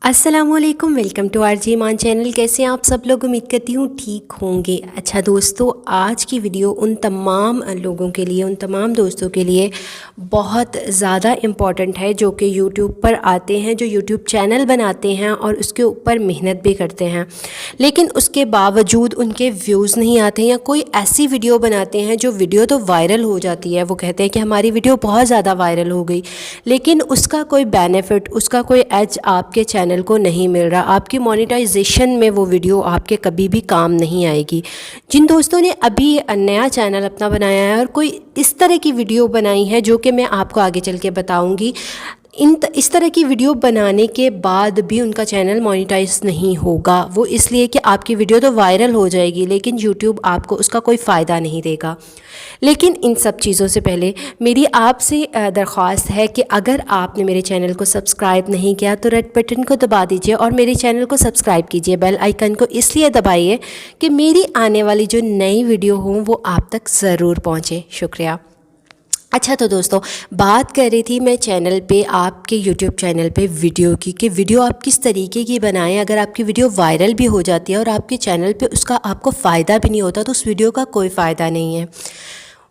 अस्सलामुअलैकुम, welcome to RJ Iman channel. कैसे हैं आप सब लोग? उम्मीद करती हूँ ठीक होंगे। अच्छा दोस्तों, आज की वीडियो उन तमाम लोगों के लिए, उन तमाम दोस्तों के लिए बहुत ज़्यादा इम्पॉर्टेंट है जो कि यूट्यूब पर आते हैं, जो यूट्यूब चैनल बनाते हैं और उसके ऊपर मेहनत भी करते हैं, लेकिन उसके बावजूद उनके व्यूज़ नहीं आते, या कोई ऐसी वीडियो बनाते हैं जो वीडियो तो वायरल हो जाती है। वो कहते हैं कि हमारी वीडियो बहुत ज़्यादा वायरल हो गई, लेकिन उसका कोई बेनिफिट, उसका कोई एज आपके चैनल को नहीं मिल रहा। आपकी मोनेटाइजेशन में वो वीडियो आपके कभी भी काम नहीं आएगी। जिन दोस्तों ने अभी नया चैनल अपना बनाया है और कोई इस तरह की वीडियो बनाई है जो कि मैं आपको आगे चल के बताऊंगी, इस तरह की वीडियो बनाने के बाद भी उनका चैनल मोनेटाइज नहीं होगा। वो इसलिए कि आपकी वीडियो तो वायरल हो जाएगी, लेकिन यूट्यूब आपको उसका कोई फ़ायदा नहीं देगा। लेकिन इन सब चीज़ों से पहले मेरी आपसे दरख्वास्त है कि अगर आपने मेरे चैनल को सब्सक्राइब नहीं किया तो रेड बटन को दबा दीजिए और मेरे चैनल को सब्सक्राइब कीजिए। बेल आइकन को इसलिए दबाइए कि मेरी आने वाली जो नई वीडियो हो वो आप तक ज़रूर पहुँचे। शुक्रिया। अच्छा तो दोस्तों, बात कर रही थी मैं चैनल पे, आपके यूट्यूब चैनल पे वीडियो की, कि वीडियो आप किस तरीके की बनाएं। अगर आपकी वीडियो वायरल भी हो जाती है और आपके चैनल पे उसका आपको फ़ायदा भी नहीं होता तो उस वीडियो का कोई फ़ायदा नहीं है।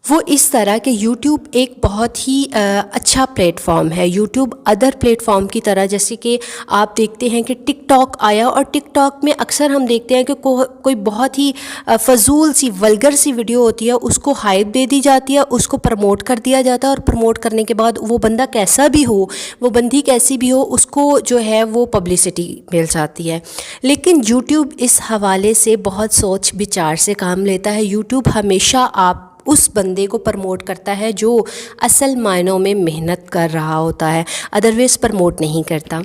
वो इस तरह कि यूट्यूब एक बहुत ही अच्छा प्लेटफॉर्म है। यूट्यूब अदर प्लेटफॉर्म की तरह, जैसे कि आप देखते हैं कि टिकटॉक आया और टिकटॉक में अक्सर हम देखते हैं कि कोई बहुत ही फजूल सी, वल्गर सी वीडियो होती है, उसको हाइप दे दी जाती है, उसको प्रमोट कर दिया जाता है और प्रमोट करने के बाद वो बंदा कैसा भी हो, वो बंदी कैसी भी हो, उसको जो है वो पब्लिसिटी मिल जाती है। लेकिन यूट्यूब इस हवाले से बहुत सोच विचार से काम लेता है। यूट्यूब हमेशा आप उस बंदे को प्रमोट करता है जो असल मायनों में मेहनत कर रहा होता है, अदरवाइज़ प्रमोट नहीं करता।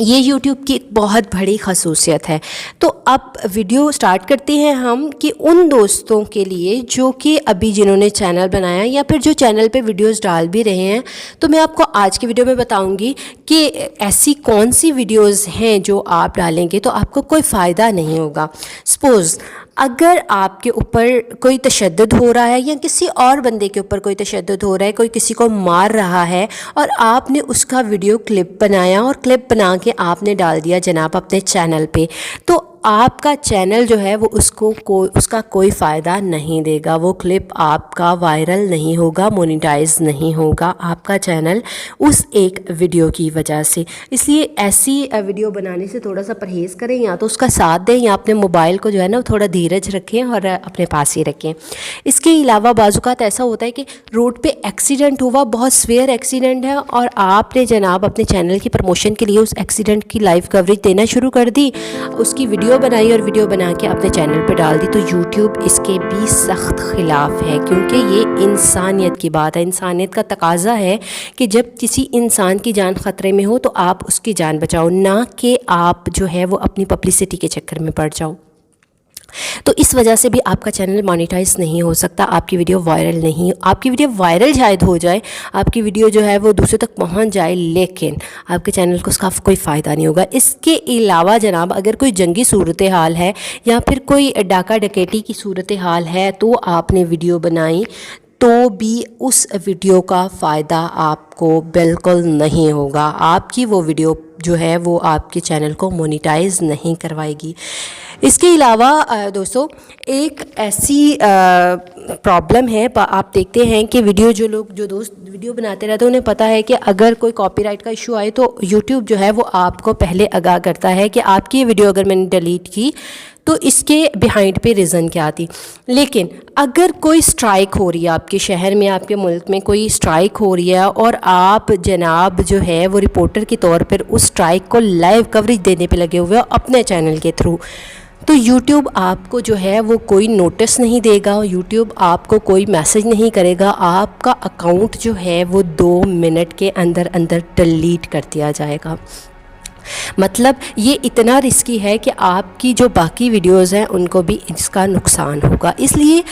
ये यूट्यूब की एक बहुत बड़ी खसूसियत है। तो अब वीडियो स्टार्ट करते हैं हम कि उन दोस्तों के लिए जो कि अभी जिन्होंने चैनल बनाया या फिर जो चैनल पे वीडियोस डाल भी रहे हैं, तो मैं आपको आज की वीडियो में बताऊंगी कि ऐसी कौन सी वीडियोस हैं जो आप डालेंगे तो आपको कोई फ़ायदा नहीं होगा। सपोज़ अगर आपके ऊपर कोई तशद्दुद हो रहा है या किसी और बंदे के ऊपर कोई तशद्दुद हो रहा है, कोई किसी को मार रहा है और आपने उसका वीडियो क्लिप बनाया और क्लिप बना के आपने डाल दिया जनाब अपने चैनल पे, तो आपका चैनल जो है वो उसका कोई फ़ायदा नहीं देगा। वो क्लिप आपका वायरल नहीं होगा, मोनेटाइज नहीं होगा आपका चैनल उस एक वीडियो की वजह से। इसलिए ऐसी वीडियो बनाने से थोड़ा सा परहेज़ करें, या तो उसका साथ दें या अपने मोबाइल को जो है ना थोड़ा धीरज रखें और अपने पास ही रखें। इसके अलावा बाज़ुकात ऐसा होता है कि रोड पे एक्सीडेंट हुआ, बहुत सीवियर एक्सीडेंट है, और आपने जनाब अपने चैनल की प्रमोशन के लिए उस एक्सीडेंट की लाइव कवरेज देना शुरू कर दी, उसकी वीडियो बनाई और वीडियो बना के अपने चैनल पे डाल दी, तो यूट्यूब इसके भी सख्त ख़िलाफ़ है, क्योंकि ये इंसानियत की बात है। इंसानियत का तकाजा है कि जब किसी इंसान की जान ख़तरे में हो तो आप उसकी जान बचाओ, ना कि आप जो है वो अपनी पब्लिसिटी के चक्कर में पड़ जाओ। तो इस वजह से भी आपका चैनल मोनेटाइज नहीं हो सकता। आपकी वीडियो वायरल शायद हो जाए, आपकी वीडियो जो है वो दूसरों तक पहुंच जाए, लेकिन आपके चैनल को उसका कोई फ़ायदा नहीं होगा। इसके अलावा जनाब, अगर कोई जंगी सूरत हाल है या फिर कोई डाका डकैती की सूरत हाल है तो आपने वीडियो बनाई, तो भी उस वीडियो का फ़ायदा आपको बिल्कुल नहीं होगा। आपकी वो वीडियो जो है वो आपके चैनल को मोनेटाइज नहीं करवाएगी। इसके अलावा दोस्तों, एक ऐसी प्रॉब्लम है, आप देखते हैं कि जो दोस्त वीडियो बनाते रहते हैं उन्हें पता है कि अगर कोई कॉपीराइट का इशू आए तो यूट्यूब जो है वो आपको पहले आगाह करता है कि आपकी ये वीडियो अगर मैंने डिलीट की तो इसके बिहाइंड पे रीज़न क्या थी। लेकिन अगर कोई स्ट्राइक हो रही है आपके शहर में, आपके मुल्क में कोई स्ट्राइक हो रही है और आप जनाब जो है वो रिपोर्टर के तौर पर उस स्ट्राइक को लाइव कवरेज देने पे लगे हुए हो अपने चैनल के थ्रू, तो यूट्यूब आपको जो है वो कोई नोटिस नहीं देगा, यूट्यूब आपको कोई मैसेज नहीं करेगा, आपका अकाउंट जो है वो 2 मिनट के अंदर अंदर डिलीट कर दिया जाएगा। मतलब ये इतना रिस्की है कि आपकी जो बाकी वीडियोस हैं उनको भी इसका नुकसान होगा। इसलिए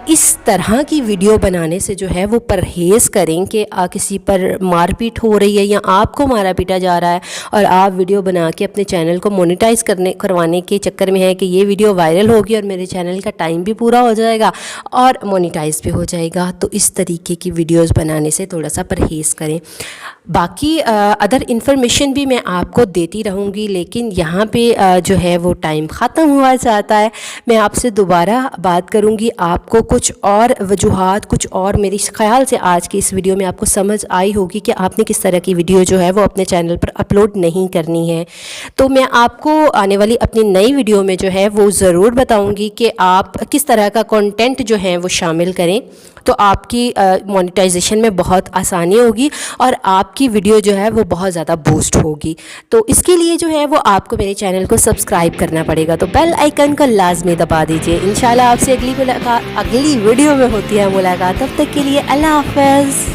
इस तरह की वीडियो बनाने से जो है वो परहेज़ करें कि किसी पर मारपीट हो रही है या आपको मारा पीटा जा रहा है और आप वीडियो बना के अपने चैनल को मोनेटाइज करवाने के चक्कर में है कि ये वीडियो वायरल होगी और मेरे चैनल का टाइम भी पूरा हो जाएगा और मोनेटाइज भी हो जाएगा। तो इस तरीके की वीडियोस बनाने से थोड़ा सा परहेज़ करें। बाकी अदर इन्फॉर्मेशन भी मैं आपको دیتی رہوں گی، لیکن یہاں پہ جو ہے وہ ٹائم ختم ہوا جاتا ہے۔ میں آپ سے دوبارہ بات کروں گی، آپ کو کچھ اور وجوہات، کچھ اور میری خیال سے آج کی اس ویڈیو میں آپ کو سمجھ آئی ہوگی کہ آپ نے کس طرح کی ویڈیو جو ہے وہ اپنے چینل پر اپلوڈ نہیں کرنی ہے۔ تو میں آپ کو آنے والی اپنی نئی ویڈیو میں جو ہے وہ ضرور بتاؤں گی کہ آپ کس طرح کا کنٹینٹ جو ہے وہ شامل کریں، تو آپ کی مونیٹائزیشن میں بہت آسانی ہوگی اور آپ کی ویڈیو جو ہے وہ بہت زیادہ بوسٹ ہوگی۔ تو اس کے لیے جو ہے وہ آپ کو میرے چینل کو سبسکرائب کرنا پڑے گا، تو بیل آئیکن کو لازمی دبا دیجئے۔ انشاءاللہ آپ سے اگلی ویڈیو میں ہوتی ہے ملاقات، تب تک کے لیے اللہ حافظ۔